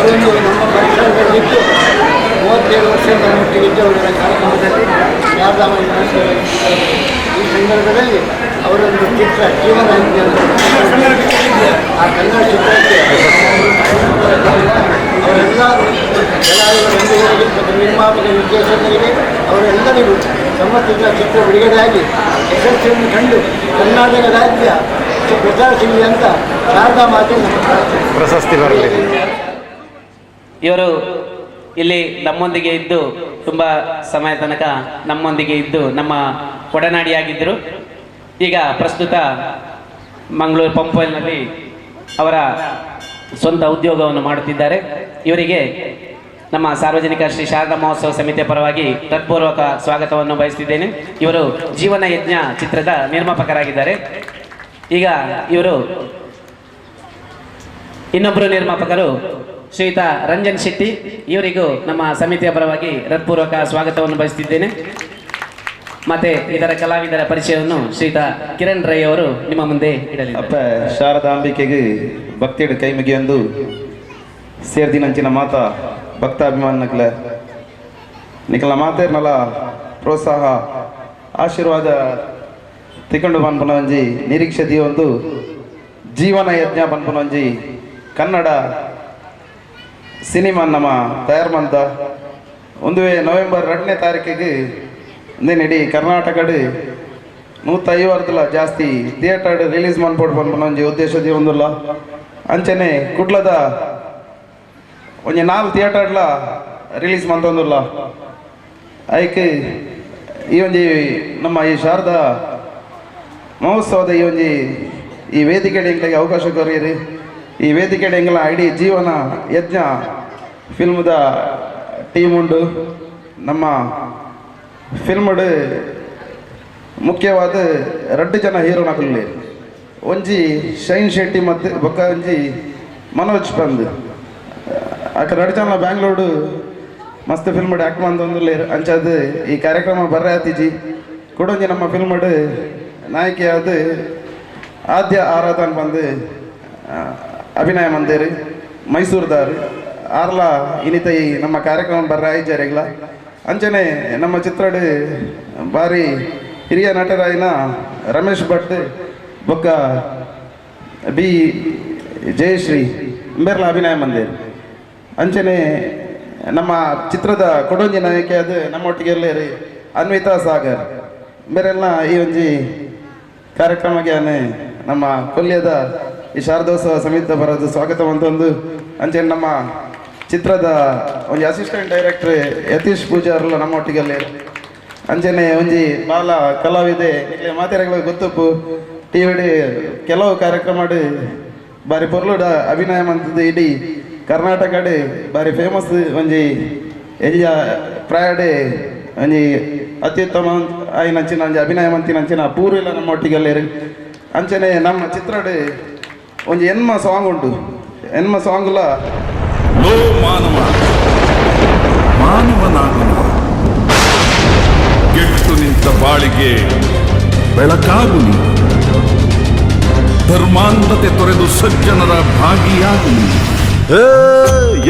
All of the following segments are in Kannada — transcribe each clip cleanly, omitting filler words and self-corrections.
ಅವರೊಂದು ನಮ್ಮ ಪರಿಸರದಲ್ಲಿದ್ದು 37 ವರ್ಷದ ಮಟ್ಟಿಗಿದ್ದು ಅವರ ಕಾರ್ಯಕ್ರಮದಲ್ಲಿ ಶಾರದಾಂಬ ಈ ಸಂದರ್ಭದಲ್ಲಿ ಅವರೊಂದು ಚಿತ್ರ ಜೀವನ ಆ ಕನ್ನಡ ಚಿತ್ರಕ್ಕೆ ಅವರೆಲ್ಲ ಕಲಾವಿದರಿಗೆ ನಿರ್ಮಾಪಕ ನಿರ್ದೇಶಕರಿಗೆ ಅವರೆಲ್ಲರಿಗೂ ಸಮರ್ಪಿತ ಚಿತ್ರ ಬಿಡುಗಡೆಯಾಗಿ ಯಶಸ್ವಿಯನ್ನು ಕಂಡು ಕರ್ನಾಟಕ ರಾಜ್ಯ ಪ್ರಚಾರ ಸಿಗಲಿ ಅಂತ ಶಾರದಾ ಮಾತೆ ಪ್ರಶಸ್ತಿ ಬರಲಿ. ಇವರು ಇಲ್ಲಿ ನಮ್ಮೊಂದಿಗೆ ಇದ್ದು ತುಂಬ ಸಮಯ ತನಕ ನಮ್ಮೊಂದಿಗೆ ಇದ್ದು ನಮ್ಮ ಒಡನಾಡಿಯಾಗಿದ್ದರು. ಈಗ ಪ್ರಸ್ತುತ ಮಂಗಳೂರು ಪಂಪಲ್ನಲ್ಲಿ ಅವರ ಸ್ವಂತ ಉದ್ಯೋಗವನ್ನು ಮಾಡುತ್ತಿದ್ದಾರೆ. ಇವರಿಗೆ ನಮ್ಮ ಸಾರ್ವಜನಿಕ ಶ್ರೀ ಶಾರದಾ ಮಹೋತ್ಸವ ಸಮಿತಿಯ ಪರವಾಗಿ ಹೃತ್ಪೂರ್ವಕ ಸ್ವಾಗತವನ್ನು ಬಯಸುತ್ತಿದ್ದೇನೆ. ಇವರು ಜೀವನ ಯಜ್ಞ ಚಿತ್ರದ ನಿರ್ಮಾಪಕರಾಗಿದ್ದಾರೆ. ಈಗ ಇವರು ಇನ್ನೊಬ್ಬರು ನಿರ್ಮಾಪಕರು ಶ್ರೀಯುತ ರಂಜನ್ ಶೆಟ್ಟಿ, ಇವರಿಗೂ ನಮ್ಮ ಸಮಿತಿಯ ಪರವಾಗಿ ಹೃತ್ಪೂರ್ವಕ ಸ್ವಾಗತವನ್ನು ಬಯಸುತ್ತಿದ್ದೇನೆ. ಮತ್ತೆ ಇದರ ಕಲಾವಿದರ ಪರಿಚಯವನ್ನು ಶ್ರೀಯುತ ಕಿರಣ್ ರೈ ಅವರು ನಿಮ್ಮ ಮುಂದೆ ಇಡಲಿದ್ದಾರೆ. ಅಪ್ಪ ಶಾರದಾಂಬಿಕೆಗೆ ಭಕ್ತಿയുടെ ಕೈ ಮುಗಿಯೊಂದು ಸೇರ್ದಿನಂಚಿನ ಮಾತ ಭಕ್ತಾಭಿಮಾನ ನಿಖಲ ಮಾತೇರ್ನಲ ಪ್ರೋತ್ಸಾಹ ಆಶೀರ್ವಾದ ತಿಕೊಂಡು ಪನ್ಪುನಂಜಿ ನಿರೀಕ್ಷೆ ಒಂದು ಜೀವನ ಯಜ್ಞ ಪನ್ಪುನಂಜಿ ಕನ್ನಡ ಸಿನಿಮಾ ನಮ್ಮ ತಯಾರು ಮಂತ ಒಂದು ನವೆಂಬರ್ 2ನೇ ತಾರೀಕಿಗೆ ಇಡೀ ಕರ್ನಾಟಕಡು 150 ಜಾಸ್ತಿ ಥಿಯೇಟರ್ ರಿಲೀಸ್ ಮಾಡ್ಬೋದು ಪನ್ಪುನಂಜಿ ಉದ್ದೇಶದಿ ಒಂದಿಲ್ಲ ಅಂಚನೆ ಕುಡ್ಲದ ಒಂದು 4 ಥಿಯೇಟರ್ಲ ರಿಲೀಸ್ ಮಂತೊಂದಿಲ್ಲ ಅದಕ್ಕೆ ಈ ಒಂದು ನಮ್ಮ ಈ ಶಾರದಾ ಮಹೋತ್ಸವದ ಈ ವೇದಿಕೆಡೆ ಎಂಗಳಿಗೆ ಅವಕಾಶ ಕೊರಿಯಿರಿ. ಈ ವೇದಿಕೆಡೆ ಎಂಗಳ ಇಡೀ ಜೀವನ ಯಜ್ಞ ಫಿಲ್ಮ್ದ ಟೀಮ್ ಉಂಡು. ನಮ್ಮ ಫಿಲ್ಮ್ಡ್ ಮುಖ್ಯವಾದ 2 ಜನ ಹೀರೋ ನಕಲಿ, ಒಂಜಿ ಶೈನ್ ಶೆಟ್ಟಿ ಮತ್ತು ಬೊಕ್ಕ ಒಂಜಿ ಮನೋಜ್ ಪಂದ್. ಆಕ 2 ಜನ ಬ್ಯಾಂಗ್ಳೂರು ಮಸ್ತ್ ಫಿಲ್ಮ್ಡ್ ಆ್ಯಕ್ಟ್ ಮಂದೊಂದುಲ್ಲೇರು ಅಂಚದು ಈ ಕಾರ್ಯಕ್ರಮ ಬರ್ರೆ ಆತಿಜಿ ಕೊಡೊಂಜಿ ನಮ್ಮ ಫಿಲ್ಮ್ಡ್ ನಾಯಕಿ ಅದು ಆದ್ಯ ಆರಾಧನ್ ಬಂದು ಅಭಿನಯ ಮಂದಿರು ಮೈಸೂರ್ದಾರು ಆರ್ಲ ಇನಿತ ಈ ನಮ್ಮ ಕಾರ್ಯಕ್ರಮ ಬರ್ರೆ ಆಯ್ಜಾರೆಗ್ಲ ಅಂಚನೆ ನಮ್ಮ ಚಿತ್ರಡ್ ಭಾರಿ ಹಿರಿಯ ನಟರಾಯಿನ ರಮೇಶ್ ಭಟ್ ಬೊಕ್ಕ ಬಿ ಜಯಶ್ರೀ ಬೇರ್ಲ ಅಭಿನಯ ಮಂದಿರು ಅಂಚನೆ ನಮ್ಮ ಚಿತ್ರದ ಕೊಡೊಂಜಿ ನಾಯಕಿ ಅದು ನಮ್ಮೊಟ್ಟಿಗೆ ರೀ ಅನ್ವಿತಾ ಸಾಗರ್ ಬೇರೆಲ್ಲ ಈ ಒಂಜಿ ಕಾರ್ಯಕ್ರಮಕ್ಕೆ ನಮ್ಮ ಕೊಲ್ಯದ ಈ ಶಾರದೋತ್ಸವ ಸಮಿತಿ ಬರೋದು ಸ್ವಾಗತ ಅಂತಂದು ಅಂಚನೆ ನಮ್ಮ ಚಿತ್ರದ ಒಂದು ಅಸಿಸ್ಟೆಂಟ್ ಡೈರೆಕ್ಟರ್ ಯತೀಶ್ ಪೂಜಾರ್ಲ ನಮ್ಮೊಟ್ಟಿಗೆ ಅಂಚನೆ ಒಂಜಿ ಬಾಲ ಕಲಾವಿದೆ ಮಾತೆರೆಗಳಿಗೆ ಗೊತ್ತಪ್ಪು ಟಿವಿ ಕೆಲವು ಕಾರ್ಯಕ್ರಮ ಬಾರಿ ಪೊರ್ಲುಡ ಅಭಿನಯ ಮಂತದ್ದು ಇಡೀ ಕರ್ನಾಟಕಡ್ ಬಾರಿ ಫೇಮಸ್ ಒಂಜಿ ಎಲ್ಲಿಯ ಪ್ರಾಯಡೆ ಒಂಜಿ ಅತ್ಯುತ್ತಮ ಆಯ್ನಂಚಿನ ಒಂಜಿ ಅಭಿನಯ ಮಂತಿನಂಚಿನ ಪೂರ್ವಿಲ ನಮ್ಮೊಟ್ಟಿಗೆ ಅಂಚನೆ ನಮ್ಮ ಚಿತ್ರಡ್ ಒಂಜಿ ಎನ್ಮ ಸಾಂಗ್ ಉಂಟು. ಎನ್ಮ ಸಾಂಗ್ಲ ಲೋ ಮಾನವ ಮಾನವನಾಗು ಗೆಟ್ಟು ನಿಂತ ಬಾಳಿಗೆ ಬೆಳಕಾಗು ನೀ, ಧರ್ಮಾಂಧತೆ ತೊರೆದು ಸಜ್ಜನರ ಭಾಗಿಯಾಗು ನೀ.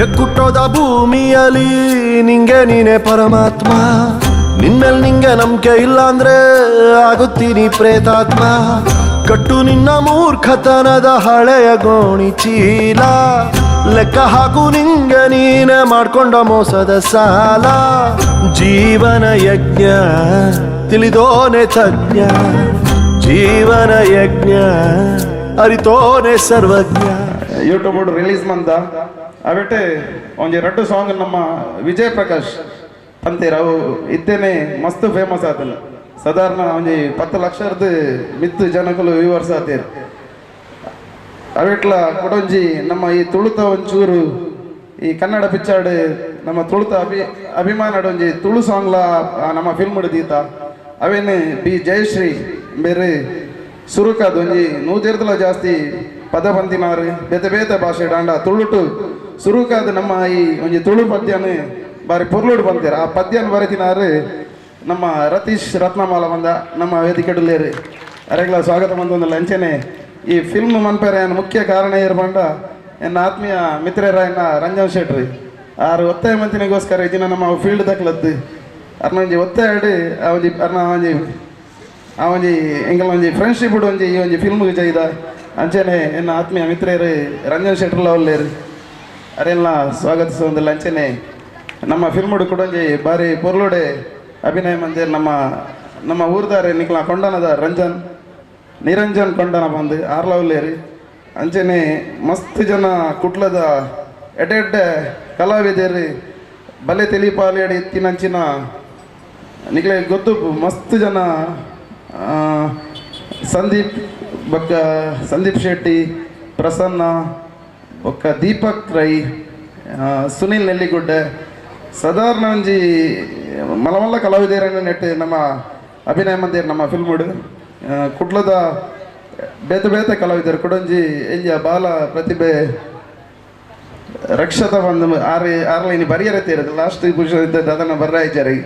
ಎಗ್ಗುಟ್ಟೋದ ಭೂಮಿಯಲ್ಲಿ ನಿಂಗೆ ನೀನೆ ಪರಮಾತ್ಮ, ನಿನ್ಮೇಲೆ ನಿಂಗೆ ನಂಬಿಕೆ ಇಲ್ಲ ಅಂದ್ರೆ ಆಗುತ್ತೀನಿ ಪ್ರೇತಾತ್ಮ. ಕಟ್ಟು ನಿನ್ನ ಮೂರ್ಖತನದ ಹಳೆಯ ಗೋಣಿ ಚೀಲ, ಲೆಕ್ಕ ಹಾಕು ನಿಂಗೆ ನೀನೆ ಮಾಡ್ಕೊಂಡ ಮೋಸದ ಸಾಲ. ಜೀವನ ಯಜ್ಞ ತಿಳಿದೋನೆ ತಜ್ಞ, ಜೀವನ ಯಜ್ಞ ಅರಿತೋನೆ ಸರ್ವಜ್ಞ. ಯೂಟ್ಯೂಬ್ ರಿಲೀಸ್ ಮಂದ ಅವೆಟ್ಟೆ ಒಂಜಿ 2 ಸಾಂಗ್ ನಮ್ಮ ವಿಜಯ್ ಪ್ರಕಾಶ್ ಅಂತೀರ ಅವು ಇದ್ದೇನೆ ಮಸ್ತ್ ಫೇಮಸ್ ಆತಲ್ಲ. ಸಾಧಾರಣ ಒಂಜಿ 10 ಲಕ್ಷದ ಮಿತ್ತು ಜನಗಳು ವ್ಯೂವರ್ಸ್ ಆತೀರು. ಅವೆಟ್ಲ ಕೊಡೊಂಜಿ ನಮ್ಮ ಈ ತುಳುತ ಒಂಚೂರು ಈ ಕನ್ನಡ ಪಿಕ್ಚರ್ಡ್ ನಮ್ಮ ತುಳುತ ಅಭಿಮಾನಡ್ ಒಂಜಿ ತುಳು ಸಾಂಗ್ಲ ನಮ್ಮ ಫಿಲ್ಮ್ ದೀತ ಅವೇನು ಬಿ ಜಯಶ್ರೀ ಬೇರೆ ಸುರುಕಾದ ಒಂಜಿ 100 ಜಾಸ್ತಿ ಪದ ಬಂದಿನಾರು ಬೇತೆ ಬೇತೆ ಭಾಷೆ ಡಾಂಡ ತುಳುಟು ಸುರುಕಾದ ನಮ್ಮ ಈ ಒಂಜಿ ತುಳು ಪದ್ಯನ ಬಾರಿ ಪೊರ್ಲುಡು ಬಂದಿರ. ಆ ಪದ್ಯನ ಬರೆದಿನಾರು ನಮ್ಮ ರತೀಶ್ ರತ್ನಮಾಲ ಬಂದ ನಮ್ಮ ವೇದಿಕೆಡುಲ್ಲೇರು ಅರೆಗ್ಲ ಸ್ವಾಗತ ಬಂದೊಂದಲ್ಲ. ಅಂಚನೆ ಈ ಫಿಲ್ಮ್ ಮನ್ಪೇರೆ ಮುಖ್ಯ ಕಾರಣ ಇರ್ಬಂಡ ಎನ್ನ ಆತ್ಮೀಯ ಮಿತ್ರರ ಎನ್ನ ರಂಜನ್ ಶೆಟ್ರಿ ಆರು ಒತ್ತಾಯ ಮಂತಿನಿಗೋಸ್ಕರ ಇದನ್ನ ನಮ್ಮ ಫೀಲ್ಡ್ ದಕ್ಲದ್ದು ಅರ್ನೊಂಜಿ ಒತ್ತಾಯ ಅವಜಿ ಅರ್ನ ಅವಜಿ ಎಂಗಲ್ ಒಂಜಿ ಫ್ರೆಂಡ್ಶಿಪ್ ಒಂಜಿ ಈ ಒಂಜಿ ಫಿಲ್ಮ್ಗೆ ಚೈದ ಅಂಚೆನೆ ಎನ್ನ ಆತ್ಮೀಯ ಮಿತ್ರರು ರಂಜನ್ ಶೆಟ್ರಲ್ಲ ಒಲ್ಲೇರು ಅರೆಲ್ಲ ಸ್ವಾಗತಿಸುವಂದಿಲ್ಲ ಅಂಚೆನೆ ನಮ್ಮ ಫಿಲ್ಮುಡು ಕೊಡೊಂಜಿ ಬಾರಿ ಪೊರ್ಲುಡೆ ಅಭಿನಯ ಮಂದಿರ ನಮ್ಮ ಊರ್ದಾರೆ ನಿಕ್ಲ ಕೊಂಡನದ ನಿರಂಜನ್ ಕೊಂಡನ ಬಂದು ಆರ್ಲವಲ್ಲೇರಿ ಅಂಚೆನೆ ಮಸ್ತ್ ಜನ ಕುಟ್ಲದ ಎಡ್ಡೆ ಕಲಾವಿದರು ಬಲೆ ತೆಲಿಪಾಲಿ ಇತ್ತಿನಂಚಿನ ನಿಕ್ಲೆ ಗೊತ್ತು ಮಸ್ತ್ ಜನ ಸಂದೀಪ್ ಶೆಟ್ಟಿ ಪ್ರಸನ್ನ ಒಕ್ಕ ದೀಪಕ್ ರೈ ಸುನಿಲ್ ನೆಲ್ಲಿಗುಡ್ಡೆ ಸಾಧಾರಣ ಒಂಜಿ ಮಲ್ಲ ಕಲಾವಿದರನ್ನು ನೆಟ್ಟು ನಮ್ಮ ಅಭಿನಯ ಮಂದಿರ ನಮ್ಮ ಫಿಲ್ಮುಡು ಕುಡ್ಲದ ಬೇತೆ ಕಲಾವಿದರು ಕೊಡೊಂಜಿ ಎಂಜ ಬಾಲ ಪ್ರತಿಭೆ ರಕ್ಷತ ಬಂದು ಆರ್ಲೈನಿ ಬರಿಯರತ್ತೆ ಇರೋದು ಲಾಸ್ಟ್ ಪುರುಷ ಇದ್ದದ್ದು ಅದನ್ನು ಬರ್ರಾಯ್ಚಾರಿ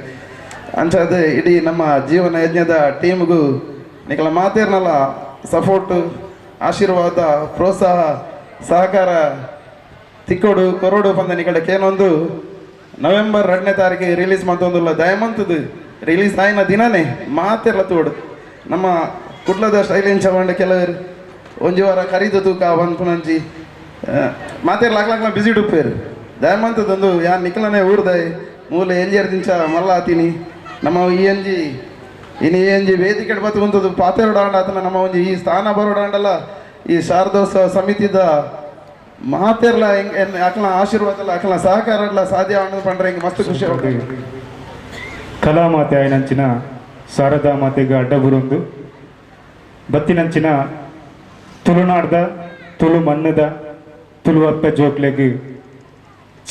ಅಂಚದು ಇಡೀ ನಮ್ಮ ಜೀವನ ಯಜ್ಞದ ಟೀಮ್ಗೂ ನಿಕಲ ಮಾತೇರ್ನಲ್ಲ ಸಪೋರ್ಟು ಆಶೀರ್ವಾದ ಪ್ರೋತ್ಸಾಹ ಸಹಕಾರ ತಿಕ್ಕೋಡು ಕೊರೋಡು ಬಂದ ನಿಕಡೆ ಕೇನೊಂದು ನವೆಂಬರ್ 2ನೇ ತಾರೀಕಿಗೆ ರಿಲೀಸ್ ಮಾಡ್ತೊಂದಿಲ್ಲ ದಯಮಂತದ್ದು ರಿಲೀಸ್ ಆಯ್ನ ದಿನನೇ ಮಾತೆಲ್ಲ ತೋಡು ನಮ್ಮ ಕುಡ್ಲದ ಶೈಲಿನ್ ಚವಂಡ ಕೆಲವರು ಒಂಜಿ ವಾರ ಕರೀದು ತೂಕ ಬಂದ್ಪುನಂಚಿ ಮಾತೆರ್ ಲಾಕ್ಲಾಕ್ಲ ಬಿಸಿ ಡುಪ್ಪೇರು ದಯಮಂತದೊಂದು ಯಾರು ನಿಖಲನೇ ಊರ್ದಾಯ್ ಮೂಲೆ ಎಂಜಿಯರ್ ದಿಂಚ ಮಲ್ಲ ಆತೀನಿ ನಮ್ಮ ಈ ಎಂಜಿ ವೇದಿಕೆ ಬತ್ತು ಬಂತದ್ದು ಪಾತೆರೋಡಾಂಡ ಆತನ ನಮ್ಮ ಒಂಜಿ ಈ ಸ್ಥಾನ ಬರೋಡಾಂಡಲ್ಲ ಈ ಶಾರದೋತ್ಸವ ಸಮಿತಿದ ಮಾತೆರ್ಲ ಹೆಂಗೆ ಅಕ್ಲ ಆಶೀರ್ವಾದ ಎಲ್ಲ ಅಕ್ಲ ಸಹಕಾರ ಎಲ್ಲ ಸಾಧ್ಯ ಅನ್ನೋದು ಪಂಡ್ರೆ ಹಿಂಗೆ ಮಸ್ತ್ ಖುಷಿ ಆಗ್ತದೆ. ಕಲಾ ಮಾತೆ ಆಯ್ನಂಚಿನ ಶಾರದಾ ಮಾತೆಗೆ ಅಡ್ಡ ಬರುಂದು ಬತ್ತಿನಂಚಿನ ತುಳುನಾಡ್ದ ತುಳು ಮಣ್ಣದ ತುಳುವಪ್ಪ ಜೋಕ್ಲೆಗ್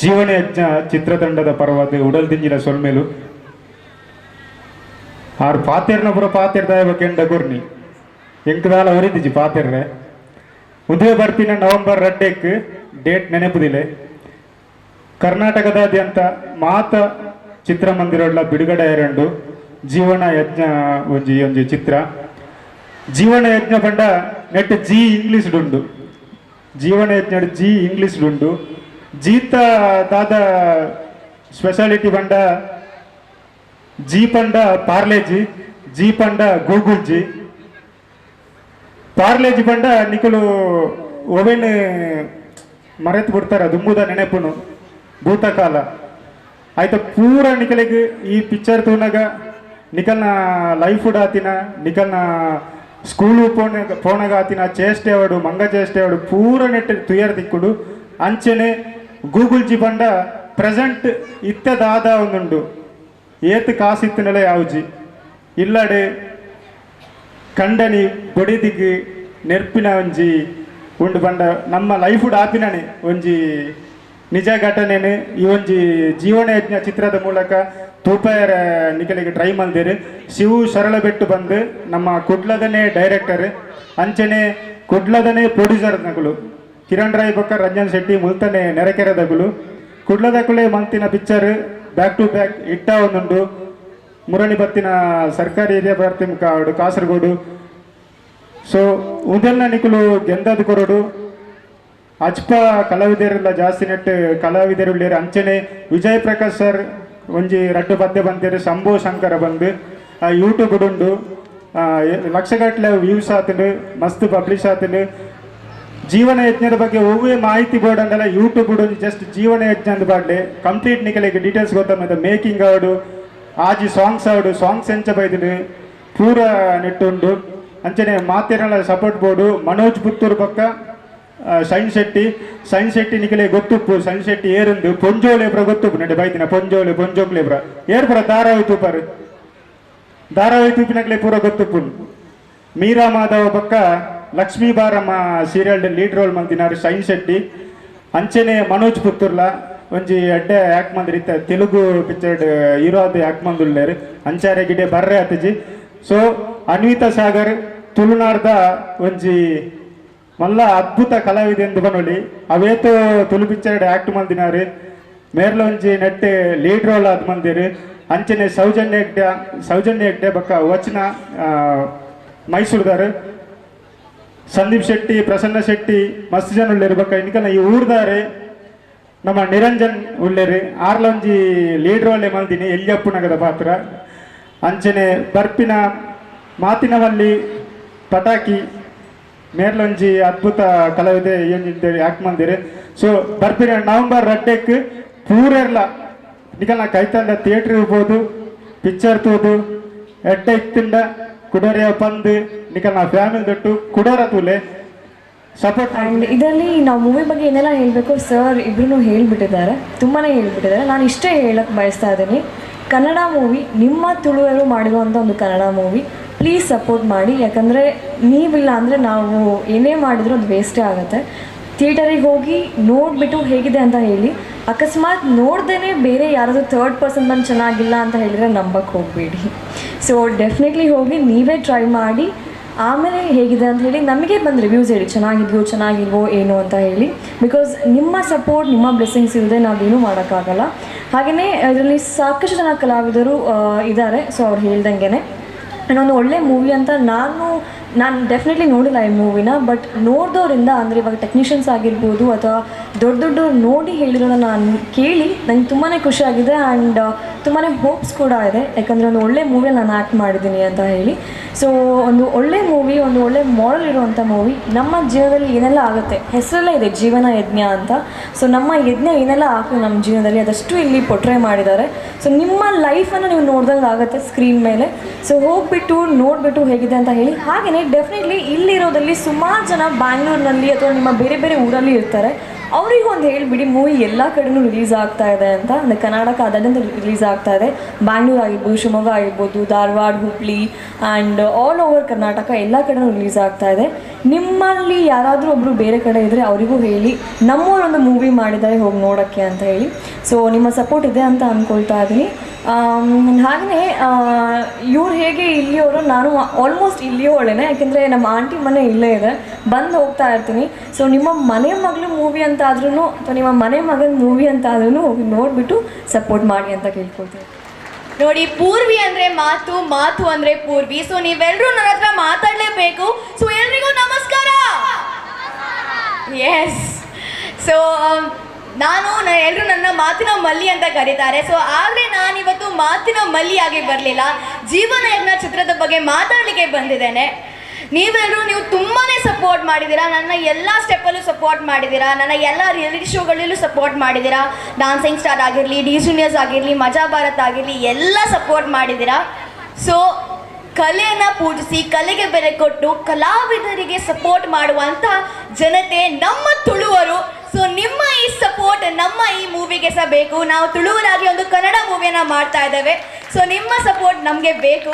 ಜೀವನ ಯಜ್ಞ ಚಿತ್ರತಂಡದ ಪರವಾದ ಉಡಲ್ದಿಂಜಿನ ಸೊಲ್ಮೇಲು ಆರು ಪಾತೆರ್ನ ಪುರ ಪಾತೆರ್ದಾಯ ಕೆಂಡ ಗುರ್ನಿ ಎಂಕದಾಲ ಹೊರಿದಿಜಿ ಪಾತೆರ್ರೆ ಉದಯ ಬರ್ಪಿನ ನವೆಂಬರ್ 2ಕ್ಕೆ ಡೇಟ್ ನೆನಪುದಿಲ್ಲ. ಕರ್ನಾಟಕದಾದ್ಯಂತ ಮಾತ ಚಿತ್ರಮಂದಿರಗಳ ಬಿಡುಗಡೆ ಎರಡು ಜೀವನ ಯಜ್ಞ ಒಂಜಿ ಚಿತ್ರ ಜೀವನ ಯಜ್ಞ ಪಂಡ ನೆಟ್ ಜಿ ಇಂಗ್ಲಿಷ್ಡುಂಡು ಜೀವನ ಯಜ್ಞ ಜಿ ಇಂಗ್ಲಿಷ್ಡುಂಡು ಜೀತ ದಾದ ಸ್ಪೆಷಾಲಿಟಿ ಪಂಡ ಜಿ ಪಂಡ ಪಾರ್ಲೇಜಿ ಜಿ ಪಂಡ ಗೂಗುಲ್ ಜಿ ಪಾರ್ಲೇಜಿ ಪಂಡ ನಿಕಲು ಓವೆನ್ ಮರೆತು ಬಿಡ್ತಾರ ದುಂಬುದ ನೆನಪುನು ಭೂತಕಾಲ ಆಯ್ತ ಪೂರ ನಿಕಲಿಗೆ ಈ ಪಿಕ್ಚರ್ ತೂನಾಗ ನಿಕಲ್ನ ಲೈಫ್ ಆತಿನ ನಿಕಲ್ನ ಸ್ಕೂಲು ಪೋನಾಗ ಆತಿನ ಚೇಷ್ಟೆ ಅವಡು ಮಂಗ ಚೇಷ್ಟೆ ಅವಡು ಪೂರ ನೆಟ್ ತುಯರ್ ದಿಕ್ಕುಡು ಅಂಚೆನೆ ಗೂಗುಲ್ ಜಿ ಪಂಡ ಪ್ರೆಸೆಂಟ್ ಇತ್ತದಾದ ಒಂದುಂಡು ಏತ್ ಕಾಸಿತ್ತಿನಲೆ ಯಾವ್ಜಿ ಇಲ್ಲಡೆ ಕಂಡನಿ ಬೊಡಿದಿಗ್ ನೆರ್ಪಿನ ಒಂಜಿ ಉಂಡು ಬಂಡ ನಮ್ಮ ಲೈಫ್ ಆಪಿನನೆ ಒಂಜಿ ನಿಜ ಘಟನೆನೆ ಈ ಒಂಜಿ ಜೀವನ ಯಜ್ಞ ಚಿತ್ರದ ಮೂಲಕ ತೂಪಾಯರ ನಿಕಲಿಗೆ ಟ್ರೈ ಮಾಡಿದೇರು ಶಿವು ಸರಳಬೆಟ್ಟು ಬಂದು ನಮ್ಮ ಕುಡ್ಲದನೇ ಡೈರೆಕ್ಟರ್ ಅಂಚನೆ ಕುಡ್ಲದನೇ ಪ್ರೊಡ್ಯೂಸರ್ ನಗುಲು ಕಿರಣ್ ರಾಯ್ ಬಕ್ಕ ರಂಜನ್ ಶೆಟ್ಟಿ ಮುಲ್ತನೆ ನೆರೆಕೆರೆದಗುಲು ಕುಡ್ಲದಕುಲೆ ಮಂತಿನ ಪಿಕ್ಚರ್ ಬ್ಯಾಕ್ ಟು ಬ್ಯಾಕ್ ಇಟ್ಟ ಒಂದುಂಡು ಮುರಣಿ ಬತ್ತಿನ ಸರ್ಕಾರಿ ಹಿರಿಯ ಪ್ರಾಥಮಿಕ ಅವಡು ಕಾಸರಗೋಡು ಸೊ ಉದೆಲ್ಲ ನಿಕುಲು ಗೆಂದದ ಕೊರಡು ಅಜ್ಪ ಕಲಾವಿದರೆಲ್ಲ ಜಾಸ್ತಿ ನೆಟ್ಟು ಕಲಾವಿದರು ಅಂಚನೆ ವಿಜಯ್ ಪ್ರಕಾಶ್ ಸರ್ ಒಂಜಿ ರಡ್ಡು ಪದ್ಯ ಬಂದಿರು ಶಂಭು ಶಂಕರ ಬಂದು ಯೂಟ್ಯೂಬ್ ಉಂಡು ಲಕ್ಷಗಟ್ಟಲೆ ವ್ಯೂಸ್ ಆತಂಡು ಮಸ್ತ್ ಪಬ್ಲಿಷ್ ಆತಂಡು ಜೀವನ ಯಜ್ಞದ ಬಗ್ಗೆ ಒವ್ವೇ ಮಾಹಿತಿ ಬೋರ್ಡ್ ಅಂದಲ್ಲ ಯೂಟ್ಯೂಬ್ ಉಡು ಜಸ್ಟ್ ಜೀವನ ಯಜ್ಞ ಅಂದ ಬಾಡ್ಲೆ ಕಂಪ್ಲೀಟ್ ನಿಕಲಿಗೆ ಡೀಟೇಲ್ಸ್ ಗೊತ್ತ ಮೇಕಿಂಗ್ ಆವಡು ಆಜಿ ಸಾಂಗ್ಸ್ ಆವಡು ಸಾಂಗ್ಸ್ ಎಂಚ ಬೈದಿಡು ಪೂರ ನೆಟ್ಟುಂಡು ಅಂಚನೆ ಮಾತೆರಲ್ಲ ಸಪೋರ್ಟ್ ಬೋರ್ಡು ಮನೋಜ್ ಪುತ್ತೂರು ಪಕ್ಕ ಶೈನ್ ಶೆಟ್ಟಿ ನಿಕಲೆ ಗೊತ್ತುಪ್ಪು ಶೈನ್ ಶೆಟ್ಟಿ ಏರುಂದು ಪೊಂಜೋಳೆಬ್ರ ಗೊತ್ತುಪ್ಪು ನಡೆ ಬೈತಿನ ಪೊಂಜೋಕ್ಲೆಬ್ರ ಏರ್ಪುರ ಧಾರಾವಾಹಿ ತೂಪಿನಕ್ಲೆ ಪೂರ ಗೊತ್ತುಪ್ಪು ಮೀರಾ ಮಾಧವ ಪಕ್ಕ Lakshmi Baramma serial lead role ಮಂತಿನಾರು ಶೈನ್ ಶೆಟ್ಟಿ ಅಂಚನೆ ಮನೋಜ್ ಪುತ್ತೂರ್ಲ ಒಂಜಿ ಅಡ್ಡೆ ಯಾಕ್ ಮಂದಿರಿತ್ತ ತೆಲುಗು ಪಿಕ್ಚರ್ ಹೀರೋ ಅದು ಯಾಕ್ ಮಂದುಳ್ಳೇರು ಅಂಚಾರೆ ಗಿಡೆ ಬರ್ರೆ ಆತಜಿ ಸೊ ಅನ್ವಿತಾ ಸಾಗರ್ ತುಳುನಾಡ್ದ ಒಂಜಿ ಮಲ್ಲ ಅದ್ಭುತ ಕಲಾವಿದೆ ಎಂದು ಬನ್ನೊಲಿ ಅವೇತೋ ತುಳು ಪಿಕ್ಚರ್ ಆಕ್ಟ್ ಮಂದಿನಾರು ಮೇರ್ಲ ಒಂಜಿ ನೆಟ್ಟೆ ಲೀಡ್ ರೋಲ್ ಆದ್ ಮಂದಿರು ಅಂಚನೆ ಸೌಜನ್ಯ ಹೆಗ್ಡೆ ಬಕ್ಕ ವಚನ ಮೈಸೂರ್ದಾರು ಸಂದೀಪ್ ಶೆಟ್ಟಿ, ಪ್ರಸನ್ನ ಶೆಟ್ಟಿ ಮಸ್ತ್ ಜನ ಉಳ್ಳೇರು ಬೊಕ್ಕ ಇನ್ಕಲ್ನ ಈ ಊರ್ದಾರೆ ನಮ್ಮ ನಿರಂಜನ್ ಉಳ್ಳೇರು ಆರ್ಲೊಂಜಿ ಲೀಡ್ರ್ ಒಳ್ಳೆ ಮಲ್ದಿನಿ ಎಲ್ಲಿಯಪ್ಪನಗದ ಪಾತ್ರ ಅಂಚನೆ ಬರ್ಪಿನ ಮಾತಿನವಲ್ಲಿ ಪಟಾಕಿ ಮೇರ್ಲೊಂಜಿ ಅದ್ಭುತ ಕಲಾವಿದೆ ಏನಿದ್ದೇವೆ ಯಾಕೆ ಮಂದಿರಿ. ಸೊ ಬರ್ಪಿನ ನವಂಬರ್ 2 ಪೂರೆಲ್ಲ ನಿಕಲ್ನ ಕೈತಂಡ ಥಿಯೇಟ್ರ್ ಇರ್ಬೋದು, ಪಿಕ್ಚರ್ ತೂದು ಎಡ್ಡ ಇತ್ತಿಂಡ ಕುಡೋರಿಯ ಪಂದು ನಿಕಲ್ನ ಫ್ಯಾಮಿಲಿ ದೊಟ್ಟು ಕುಡೋರ ತೂಲೆ ಸಪೋರ್ಟ್. ಆ್ಯಂಡ್ ಇದರಲ್ಲಿ ನಾವು ಮೂವಿ ಬಗ್ಗೆ ಏನೆಲ್ಲ ಹೇಳಬೇಕು ಸರ್ ಇಬ್ಬರೂ ಹೇಳಿಬಿಟ್ಟಿದ್ದಾರೆ, ತುಂಬಾ ಹೇಳಿಬಿಟ್ಟಿದ್ದಾರೆ. ನಾನು ಇಷ್ಟೇ ಹೇಳಕ್ಕೆ ಬಯಸ್ತಾ ಇದ್ದೀನಿ, ಕನ್ನಡ ಮೂವಿ ನಿಮ್ಮ ತುಳುವರು ಮಾಡಿರುವಂಥ ಒಂದು ಕನ್ನಡ ಮೂವಿ, ಪ್ಲೀಸ್ ಸಪೋರ್ಟ್ ಮಾಡಿ. ಯಾಕಂದರೆ ನೀವಿಲ್ಲ ಅಂದರೆ ನಾವು ಏನೇ ಮಾಡಿದರೂ ಅದು ವೇಸ್ಟೇ ಆಗುತ್ತೆ. ಥಿಯೇಟರಿಗೆ ಹೋಗಿ ನೋಡಿಬಿಟ್ಟು ಹೇಗಿದೆ ಅಂತ ಹೇಳಿ, ಅಕಸ್ಮಾತ್ ನೋಡ್ದೇ ಬೇರೆ ಯಾರಾದರೂ ಥರ್ಡ್ ಪರ್ಸನ್ ಬಂದು ಚೆನ್ನಾಗಿಲ್ಲ ಅಂತ ಹೇಳಿದರೆ ನಂಬಕ್ಕೆ ಹೋಗಬೇಡಿ. ಸೊ ಡೆಫಿನೆಟ್ಲಿ ಹೋಗಿ ನೀವೇ ಟ್ರೈ ಮಾಡಿ, ಆಮೇಲೆ ಹೇಗಿದೆ ಅಂತ ಹೇಳಿ ನಮಗೆ ಬಂದು ರಿವ್ಯೂಸ್ ಹೇಳಿ, ಚೆನ್ನಾಗಿಲ್ವೋ ಏನು ಅಂತ ಹೇಳಿ. ಬಿಕಾಸ್ ನಿಮ್ಮ ಸಪೋರ್ಟ್, ನಿಮ್ಮ ಬ್ಲೆಸ್ಸಿಂಗ್ಸ್ ಇಲ್ಲದೆ ನಾವೇನೂ ಮಾಡೋಕ್ಕಾಗಲ್ಲ. ಹಾಗೆಯೇ ಇದರಲ್ಲಿ ಸಾಕಷ್ಟು ಜನ ಕಲಾವಿದರು ಇದ್ದಾರೆ. ಸೊ ಅವ್ರು ಹೇಳ್ದಂಗೆ ಇನ್ನೊಂದು ಒಳ್ಳೆ ಮೂವಿ ಅಂತ ನಾನು ಡೆಫಿನೆಟ್ಲಿ ನೋಡಿಲ್ಲ ಈ ಮೂವಿನ, ಬಟ್ ನೋಡಿದವರಿಂದ ಅಂದರೆ ಇವಾಗ ಟೆಕ್ನಿಷಿಯನ್ಸ್ ಆಗಿರ್ಬೋದು ಅಥವಾ ದೊಡ್ಡ ನೋಡಿ ಹೇಳಿರೋದನ್ನ ನಾನು ಕೇಳಿ ನನಗೆ ತುಂಬಾ ಖುಷಿಯಾಗಿದೆ. ಆ್ಯಂಡ್ ತುಂಬಾ ಹೋಪ್ಸ್ ಕೂಡ ಇದೆ, ಯಾಕಂದರೆ ಒಂದು ಒಳ್ಳೆ ಮೂವಿಯಲ್ಲಿ ನಾನು ಆ್ಯಕ್ಟ್ ಮಾಡಿದ್ದೀನಿ ಅಂತ ಹೇಳಿ. ಸೊ ಒಂದು ಒಳ್ಳೆ ಮೂವಿ, ಒಂದು ಒಳ್ಳೆ ಮಾರಲ್ ಇರುವಂಥ ಮೂವಿ. ನಮ್ಮ ಜೀವನದಲ್ಲಿ ಏನೆಲ್ಲ ಆಗುತ್ತೆ, ಹೆಸರಲ್ಲೇ ಇದೆ ಜೀವನ ಯಜ್ಞ ಅಂತ. ಸೊ ನಮ್ಮ ಯಜ್ಞ ಏನೆಲ್ಲ ಆಗ್ತದೆ ನಮ್ಮ ಜೀವನದಲ್ಲಿ ಅದಷ್ಟು ಇಲ್ಲಿ ಪೊಟ್ರೆ ಮಾಡಿದ್ದಾರೆ. ಸೊ ನಿಮ್ಮ ಲೈಫನ್ನು ನೀವು ನೋಡ್ದಂಗೆ ಆಗುತ್ತೆ ಸ್ಕ್ರೀನ್ ಮೇಲೆ. ಸೊ ಹೋಗ್ಬಿಟ್ಟು ನೋಡಿಬಿಟ್ಟು ಹೇಗಿದೆ ಅಂತ ಹೇಳಿ. ಹಾಗೆಯೇ ಡೆಫಿನೆಟ್ಲಿ ಇಲ್ಲಿರೋದಲ್ಲಿ ಸುಮಾರು ಜನ ಬ್ಯಾಂಗ್ಳೂರಿನಲ್ಲಿ ಅಥವಾ ನಿಮ್ಮ ಬೇರೆ ಬೇರೆ ಊರಲ್ಲಿ ಇರ್ತಾರೆ, ಅವರಿಗೂ ಒಂದು ಹೇಳಿಬಿಡಿ ಮೂವಿ ಎಲ್ಲ ಕಡೆಯೂ ರಿಲೀಸ್ ಆಗ್ತಾ ಇದೆ ಅಂತ. ಅಂದರೆ ಕರ್ನಾಟಕದಾದ್ಯಂತ ರಿಲೀಸ್ ಆಗ್ತಾ ಇದೆ. ಬ್ಯಾಂಗ್ಳೂರು ಆಗಿರ್ಬೋದು, ಶಿವಮೊಗ್ಗ ಆಗಿರ್ಬೋದು, Dharwad, Hubli and all over Karnataka ಎಲ್ಲ ಕಡೆಯೂ ರಿಲೀಸ್ ಆಗ್ತಾ ಇದೆ. ನಿಮ್ಮಲ್ಲಿ ಯಾರಾದರೂ ಒಬ್ಬರು ಬೇರೆ ಕಡೆ ಇದ್ದರೆ ಅವರಿಗೂ ಹೇಳಿ ನಮ್ಮವರೊಂದು ಮೂವಿ ಮಾಡಿದ್ದಾರೆ ಹೋಗಿ ನೋಡೋಕ್ಕೆ ಅಂತ ಹೇಳಿ. ಸೊ ನಿಮ್ಮ ಸಪೋರ್ಟ್ ಇದೆ ಅಂತ ಅಂದ್ಕೊಳ್ತಾ ಇದ್ದೀನಿ. ಹಾಗೆಯೇ ಇವ್ರು ಹೇಗೆ ಇಲ್ಲಿಯವರು, ನಾನು ಆಲ್ಮೋಸ್ಟ್ ಇಲ್ಲಿಯವಳೇನೆ, ಯಾಕೆಂದರೆ ನಮ್ಮ ಆಂಟಿ ಮನೆ ಇಲ್ಲೇ ಇದೆ, ಬಂದು ಹೋಗ್ತಾ ಇರ್ತೀನಿ. ಸೊ ನಿಮ್ಮ ಮನೆ ಮಗಳು ಮೂವಿ ಅಂತ ಆದ್ರೂ ಅಥವಾ ನಿಮ್ಮ ಮನೆ ಮಗನ ಮೂವಿ ಅಂತ ಆದ್ರೂ ಹೋಗಿ ನೋಡಿಬಿಟ್ಟು ಸಪೋರ್ಟ್ ಮಾಡಿ ಅಂತ ಕೇಳ್ಕೊಳ್ತೀನಿ. ನೋಡಿ, ಪೂರ್ವಿ ಅಂದರೆ ಮಾತು, ಮಾತು ಅಂದರೆ ಪೂರ್ವಿ. ಸೊ ನೀವೆಲ್ಲರೂ ನನ್ನ ಹತ್ರ ಮಾತಾಡಲೇಬೇಕು. ಸೊ ಎಲ್ರಿಗೂ ನಮಸ್ಕಾರ. ಎಸ್. ಸೊ ಎಲ್ಲರೂ ನನ್ನ ಮಾತಿನ ಮಲ್ಲಿ ಅಂತ ಕರೀತಾರೆ. ಸೊ ಆದರೆ ನಾನಿವತ್ತು ಮಾತಿನ ಮಲ್ಲಿಯಾಗಿ ಬರಲಿಲ್ಲ, ಜೀವನ ಯಜ್ಞ ಚಿತ್ರದ ಬಗ್ಗೆ ಮಾತಾಡಲಿಕ್ಕೆ ಬಂದಿದ್ದೇನೆ. ನೀವು ತುಂಬಾ ಸಪೋರ್ಟ್ ಮಾಡಿದ್ದೀರಾ, ನನ್ನ ಎಲ್ಲ ಸ್ಟೆಪ್ಪಲ್ಲೂ ಸಪೋರ್ಟ್ ಮಾಡಿದ್ದೀರಾ, ನನ್ನ ಎಲ್ಲ ರಿಯಾಲಿಟಿ ಶೋಗಳಲ್ಲೂ ಸಪೋರ್ಟ್ ಮಾಡಿದ್ದೀರಾ. ಡಾನ್ಸಿಂಗ್ ಸ್ಟಾರ್ ಆಗಿರಲಿ, ಡಿ ಜೂನಿಯರ್ಸ್ ಆಗಿರಲಿ, ಮಜಾ ಭಾರತ್ ಆಗಿರಲಿ, ಎಲ್ಲ ಸಪೋರ್ಟ್ ಮಾಡಿದ್ದೀರಾ. ಸೊ ಕಲೆಯನ್ನು ಪೂಜಿಸಿ, ಕಲೆಗೆ ಬೆಲೆ ಕೊಟ್ಟು ಕಲಾವಿದರಿಗೆ ಸಪೋರ್ಟ್ ಮಾಡುವಂಥ ಜನತೆ ನಮ್ಮ ತುಳುವರು. ಸೊ ನಿಮ್ಮ ಈ ಸಪೋರ್ಟ್ ನಮ್ಮ ಈ ಮೂವಿಗೆ ಸಹ ಬೇಕು. ನಾವು ತುಳುವರಾಗಿ ಒಂದು ಕನ್ನಡ ಮೂವಿಯನ್ನು ಮಾಡ್ತಾ ಇದ್ದೇವೆ. ಸೊ ನಿಮ್ಮ ಸಪೋರ್ಟ್ ನಮಗೆ ಬೇಕು.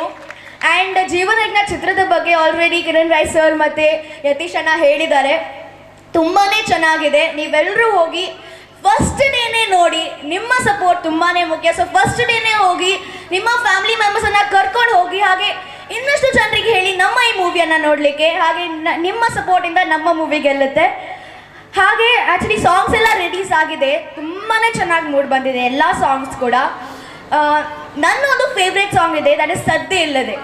ಆ್ಯಂಡ್ ಜೀವನ ಯಜ್ಞ ಚಿತ್ರದ ಬಗ್ಗೆ ಆಲ್ರೆಡಿ ಕಿರಣ್ ರೈ ಸರ್ ಮತ್ತು ಯತೀಶ್ ಅಣ್ಣ ಹೇಳಿದ್ದಾರೆ, ತುಂಬಾ ಚೆನ್ನಾಗಿದೆ. ನೀವೆಲ್ಲರೂ ಹೋಗಿ ಫಸ್ಟ್ ಡೇನೇ ನೋಡಿ, ನಿಮ್ಮ ಸಪೋರ್ಟ್ ತುಂಬಾ ಮುಖ್ಯ. ಸೊ ಫಸ್ಟ್ ಡೇನೇ ಹೋಗಿ ನಿಮ್ಮ ಫ್ಯಾಮಿಲಿ ಮೆಂಬರ್ಸನ್ನು ಕರ್ಕೊಂಡು ಹೋಗಿ, ಹಾಗೆ ಇನ್ನಷ್ಟು ಜನರಿಗೆ ಹೇಳಿ ನಮ್ಮ ಈ ಮೂವಿಯನ್ನು ನೋಡಲಿಕ್ಕೆ. ಹಾಗೆ ನಿಮ್ಮ ಸಪೋರ್ಟಿಂದ ನಮ್ಮ ಮೂವಿ ಗೆಲ್ಲುತ್ತೆ. ಹಾಗೆ ಆ್ಯಕ್ಚುಲಿ ಸಾಂಗ್ಸ್ ಎಲ್ಲ ರಿಲೀಸ್ ಆಗಿದೆ, ತುಂಬಾ ಚೆನ್ನಾಗಿ ಮೂಡ್ ಬಂದಿದೆ ಎಲ್ಲ ಸಾಂಗ್ಸ್ ಕೂಡ. ನನ್ನೊಂದು ಫೇವ್ರೆಟ್ ಸಾಂಗ್ ಇದೆ, ದಟ್ ಇಸ್ ಸದ್ದೆ ಇಲ್ಲದೆ.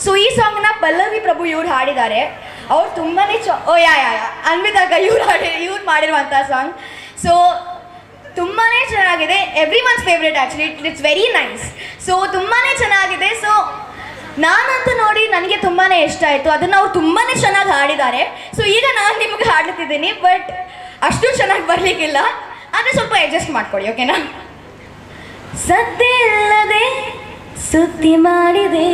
ಸೊ ಈ ಸಾಂಗ್ನ ಪಲ್ಲವಿ ಪ್ರಭು ಇವ್ರು ಹಾಡಿದ್ದಾರೆ. ಅವ್ರು ತುಂಬಾ ಅನ್ವಿತಾಗ ಇವ್ರು ಮಾಡಿರುವಂಥ ಸಾಂಗ್. ಸೊ ತುಂಬಾ ಚೆನ್ನಾಗಿದೆ, every once favourite actually. It's very nice. So ತುಂಬಾ ಚೆನ್ನಾಗಿದೆ. ಸೊ ನಾನಂತೂ ನೋಡಿ ನನಗೆ ತುಂಬಾ ಇಷ್ಟ ಆಯಿತು. ಅದನ್ನು ಅವ್ರು ತುಂಬಾ ಚೆನ್ನಾಗಿ ಹಾಡಿದ್ದಾರೆ. ಸೊ ಈಗ ನಾನು ನಿಮಗೆ ಹಾಡ್ತಿದ್ದೀನಿ, ಬಟ್ ಅಷ್ಟು ಚೆನ್ನಾಗಿ ಬರಲಿಕ್ಕಿಲ್ಲ, ಆದರೆ ಸ್ವಲ್ಪ ಅಡ್ಜಸ್ಟ್ ಮಾಡ್ಕೊಳ್ಳಿ, ಓಕೆನಾ? ಸದ್ದೆ ಇಲ್ಲದೆ ಸುದ್ದಿ ಮಾಡಿದೆ,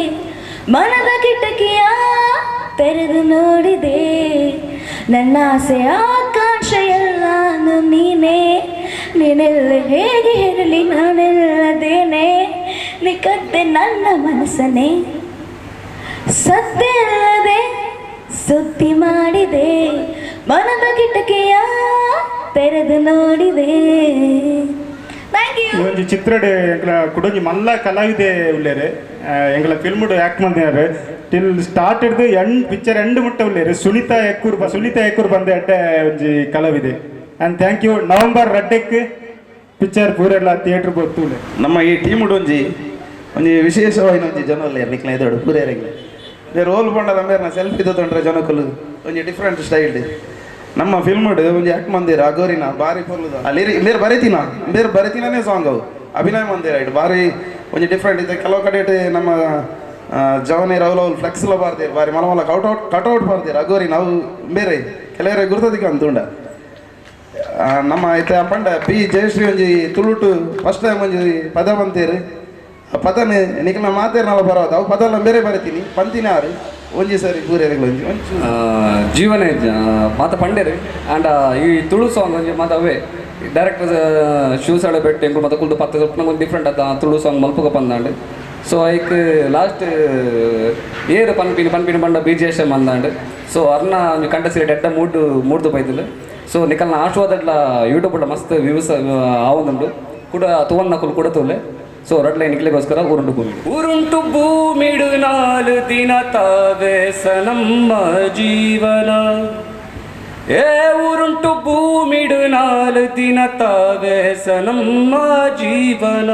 ಮನದ ಕಿಟಕಿಯ ತೆರೆದು ನೋಡಿದೆ, ನನ್ನ ಆಸೆ ಆಕಾಂಕ್ಷೆ ಎಲ್ಲಾನು ನೀನೇ, ನೀನೆಲ್ಲ ಹೇಗೆ ಇರಲಿ ನಾನೆಲ್ಲದೇನೆ, ನೀ ಕದ್ದೆ ನನ್ನ ಮನಸ್ಸನ್ನೇ, ಸದ್ದೆ ಇಲ್ಲದೆ ಸುದ್ದಿ ಮಾಡಿದೆ, ಮನದ ಕಿಟಕಿಯ ತೆರೆದು ನೋಡಿದೆ. Thank you. ಒಂದು ಚಿತ್ರಡ್ ಎಂಕ್ಲ ಕುಡೊಂಜಿ ಮಲ್ಲ ಕಲಾವಿದೆ ಉಳ್ಳೇರು, ಎಂಗ್ಲ ಫಿಲ್ಮ್ಡ್ ಆ್ಯಕ್ಟ್ ಮಾಡಿದ್ದಾರೆ. ಟಿಲ್ ಸ್ಟಾರ್ಟ್ ಹಿಡ್ದು ಪಿಕ್ಚರ್ ಎಂಡ್ ಮುಟ್ಟ ಉಳ್ಳೇರು. ಸುನೀತಾ ಎಕ್ಕೂರ್ ಬಂದ ಎಡ್ಡೆ ಒಂಜಿ ಕಲಾವಿದೆ. And thank you. November 2 picture ಪೂರೆಲ್ಲ ಥಿಯೇಟ್ರ್ ಗೊತ್ತುಳ್ಳೆ. ನಮ್ಮ ಈ ಟೀಮ್ ಒಂಜಿ ವಿಶೇಷವಾದ ಒಂಜಿ ಜನರಲ್ಲಿ ನಿಕ್ಲ ಎದೋಡು ಪೂರೇರಿಗೆ ರೋಲ್ ಪಂಡದ ಮೇಲೆ ಸೆಲ್ಫಿ ತೊಂಡ್ರೆ ಜನಕ್ಕಲು ಒಂಜಿ ಡಿಫ್ರೆಂಟ್ ಸ್ಟೈಲ್ ನಮ್ಮ ಫಿಲ್ಮ್ ಒಂಜಿ ಆಕ್ಟ್ ಮಂದಿರ ಅಗೋರಿನ ಬಾರಿ ಫುಲ್ದ ಅಲ್ಲಿ ಬೇರೆ ಬರಿತೀನೇ ಸಾಂಗ್ ಅವು ಅಭಿನಯ ಮಂದಿರ ಇಟ್ಟು ಬಾರಿ ಒಂಜಿ ಡಿಫ್ರೆಂಟ್ ಇದೆ. ಕೆಲವು ಕಡೆ ನಮ್ಮ ಜವನಿ ರೌಲ್ ಫ್ಲೆಕ್ಸ್ಲ ಬಾರ್ದಿರು ಬಾರಿ ಮಲಮಲ ಕಟೌಟ್ ಬಾರ್ದಿರು ಅಗೋರಿ ನಾವು ಬೇರೆ ಕೆಲವರೆ ಗುರ್ತದಿಕ್ಕೆ ಅಂತುಂಡ ನಮ್ಮ ಐತೆ ಪಂಡ ಪಿ ಜಯಶ್ರೀ ಒಂಜಿ ತುಳುಟು ಫಸ್ಟ್ ಟೈಮ್ ಒಂಜಿ ಪದ ಬಂತೀರು ಆ ಪದನ ನಿಖಿಲ ಮಾತೇರ್ನಲ್ಲ ಬರೋದು ಅವು ಪದ ಎಲ್ಲ ಬೇರೆ ಬರಿತೀನಿ ಪಂತಿನ ಆರು ಒಂಜಿ ಸರಿ ಪೂರೈಗಳು ಒಂಜಿ ಜೀವನ ಮಾತ ಪಂಡೇರಿ ಆ್ಯಂಡ್ ಈ ತುಳು ಸಾಂಗ್ ಒಂಜಿ ಮಾತ ಅವೇ ಡೈರೆಕ್ಟರ್ ಶಿವಸಾಳೆ ಬೆಟ್ಟ ಎಂಬ ಮತ್ತೆ ಕುಲ್ದು ಪತ್ತ ಸ್ವಲ್ಪ ಒಂದು ಡಿಫ್ರೆಂಟ್ ಅದ ತುಳು ಸಾಂಗ್ ಮಲ್ಪಗ ಬಂದಾಂಡು ಸೊ ಐಕ್ ಲಾಸ್ಟ್ ಏರು ಪನ್ಪಿನ ಬಂಡ BGSM ಅಂದಾಂಡು ಸೊ ಅರ್ನ ಕಂಡ ಸೇರಿ ಎಡ್ಡ ಮೂಡ್ದು ಬೈದಿಲ್ಲ ಸೊ ನಿಕಲ್ನ ಆಶ್ವಾದಡ್ಲ ಯೂಟ್ಯೂಬ್ ಮಸ್ತ್ ವ್ಯೂಸ್ ಆವೊಂದುಂಡು ಕೂಡ ತುವನ್ನಕುಲು ಕೂಡ ತೋಲೆ ಸೊ ರಡ್ಲೆ ನಿಕ್ಲೆಗೋಸ್ಕರ ಉರುಂಟು ಭೂಮಿಡು 4 ದಿನ ತಾವೇಸ ನಮ್ಮ ಜೀವನ ಉರುಂಟು ಭೂಮಿಡು 4 ದಿನ ತಾವೇಸ ನಮ್ಮ ಜೀವನ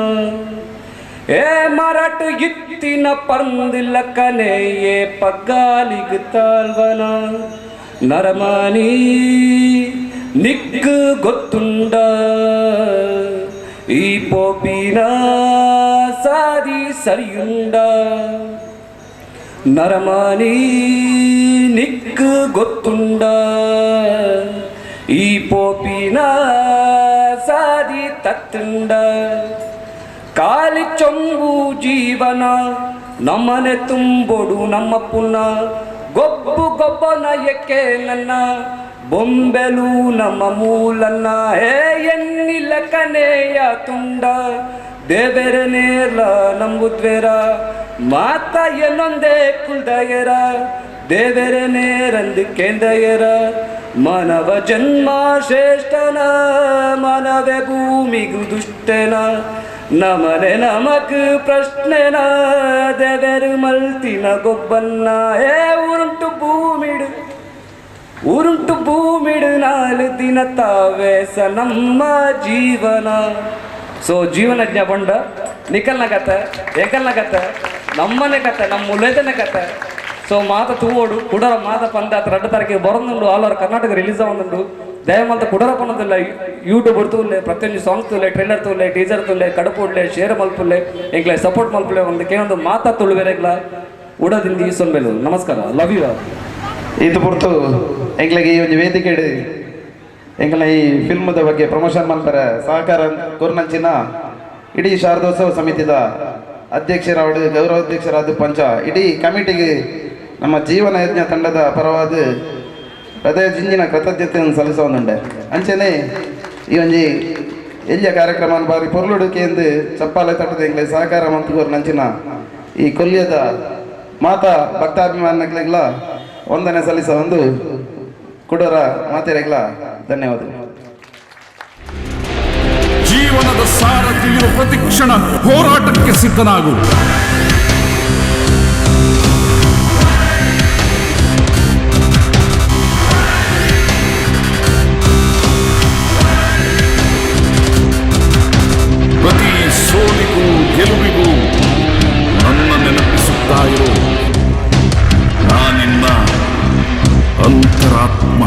ಮರಾಠ ಇತ್ತಿನ ಪರ್ಂದಿಲ್ಲ ಕನೆಯೇ ಪಗ್ಗಾಲಿಗ್ ತಾಳ್ವನ ನರಮಾನಿ ನಿಕ್ಕು ಗೊತ್ತುಂಡ ಈ ಪೋಪಿನ ಸಾದಿ ಸರಿಯುಂಡ ನರಮಾನಿ ನಿಕ್ಕು ಗೊತ್ತುಂಡ ಈ ಪೋಪಿನ ಸಾದಿ ತತ್ತುಂಡ ಕಾಲಿ ಚೊಂಬು ಜೀವನ ನಮ್ಮನೆ ತುಂಬೋಡು ನಮ್ಮ ಪುಣ್ಣ ಗೊಬ್ಬನ ಎಕ್ಕೆ ನನ್ನ ಬೊಂಬೆಲು ನಮ್ಮ ಮೂಲನ್ನ ಎನ್ನಿಲ್ಲ ಕನೆಯ ತುಂಡ ದೇವೆರನೇರ್ಲ ನಂಬುದ್ವೇರ ಮಾತ ಏನೊಂದೇ ಕುಲ್ದಯರ ದೇವೆರನೇರಂದು ಕೇಂದಯರ ಮಾನವ ಜನ್ಮ ಶ್ರೇಷ್ಠನ ಮಾನವ ಭೂಮಿಗೂ ದುಷ್ಟನ ನಮನೆ ನಮಕ್ ಪ್ರಶ್ನೆನ ದೇವರು ಮಲ್ತಿನ ಗೊಬ್ಬನ್ನ ಉರುಂಟು ಭೂಮಿಡು 4 ದಿನ ತಾವೇಸ ನಮ್ಮ ಜೀವನ. ಸೊ ಜೀವನಜ್ಞ ಬಂಡ ನಿಕಲ್ನ ಕತೆ ಏಕಲ್ನ ಕತೆ ನಮ್ಮನೆ ಕತೆ ನಮ್ಮ ಉಲೇದನ ಕತೆ ಸೊ ಮಾತ ತೂವೋಡು ಕುಡರ ಮಾತ ಪಂದ 2 ತಾರೀಕಿಗೆ ಬರೋದುಂಡು ಆಲ್ ಓವರ್ ಕರ್ನಾಟಕ ರಿಲೀಸ್ ಆಗೋದುಂಡು ದಯಮಂತ ಕುಡರ ಪನ್ನದಿಲ್ಲ ಯೂಟ್ಯೂಬ್ ತೂಲೆ ಪ್ರತಿಯೊಂದು ಸಾಂಗ್ ತೂಲೆ ಟ್ರೈಲರ್ ತೂಲೆ ಟೀಸರ್ ತೂಲೆ ಕಡಪುಡ್ಲೆ ಶೇರ್ ಮಲ್ಪುಲ್ಲೆ ಎಂಕ್ಲೆ ಸಪೋರ್ಟ್ ಮಲ್ಪುಲೆ ಒಂದು ಕೆಲವೊಂದು ಮಾತಾ ತುಳುವೆರೆಗ್ಲ ಉಡದಿಂದ ಈ ಸೊನ್ಬೇಲು ನಮಸ್ಕಾರ ಲವ್ ಯು. ಇದು ಪುರ್ತು ಎಂಕ್ಲೆಗೆ ಈ ಒಂದು ವೇದಿಕೆ ಎಂಕ್ಲ ಈ ಫಿಲ್ಮದ ಬಗ್ಗೆ ಪ್ರಮೋಷನ್ ಮಾಡ್ತಾರೆ ಸಹಕಾರ ಕೋರ್ನಂಚಿನ ಇಡೀ ಶಾರದೋತ್ಸವ ಸಮಿತಿದ ಅಧ್ಯಕ್ಷರಾದ ಗೌರವಾಧ್ಯಕ್ಷರಾದ ಪಂಚ ಇಡೀ ಕಮಿಟಿಗೆ ನಮ್ಮ ಜೀವನ ಯಜ್ಞ ತಂಡದ ಪರವಾದ ಹೃದಯ ಜಿಂಜಿನ ಕೃತಜ್ಞತೆಯನ್ನು ಸಲ್ಲಿಸೋದುಂಡೆ ಅಂಚೆನೆ ಈ ಒಂಜಿ ಎಲ್ಲಿಯ ಕಾರ್ಯಕ್ರಮ ಬಾರಿ ಪೊರ್ಲುಡುಕೆ ಎಂದು ಚಪ್ಪಾಲೆ ತಟ್ಟದ ಎಂಗ್ಲೆ ಸಹಕಾರ ಮಂತ್ರಿಗೋರು ನಂಚಿನ ಈ ಕೊಲ್ಯದ ಮಾತಾ ಭಕ್ತಾಭಿಮಾನಿಗಳಿಗೆಲ್ಲ ವಂದನೆ ಸಲ್ಲಿಸ ಒಂದು ಕುಡರ ಮಾತೆರೆಗಳ ಧನ್ಯವಾದಗಳು. ಜೀವನದ ಸಾರ ತಿಳಿಯುವ ಪ್ರತಿಕ್ಷಣ ಹೋರಾಟಕ್ಕೆ ಸಿದ್ಧನಾಗು. ಪ್ರತಿ ಸೋಲಿಗೂ ಗೆಲುವಿಗೂ ನನ್ನ ನೆನಪಿಸುತ್ತಾ ಇರೋ ನಾನಿನ್ನ ಅಂತರಾತ್ಮ.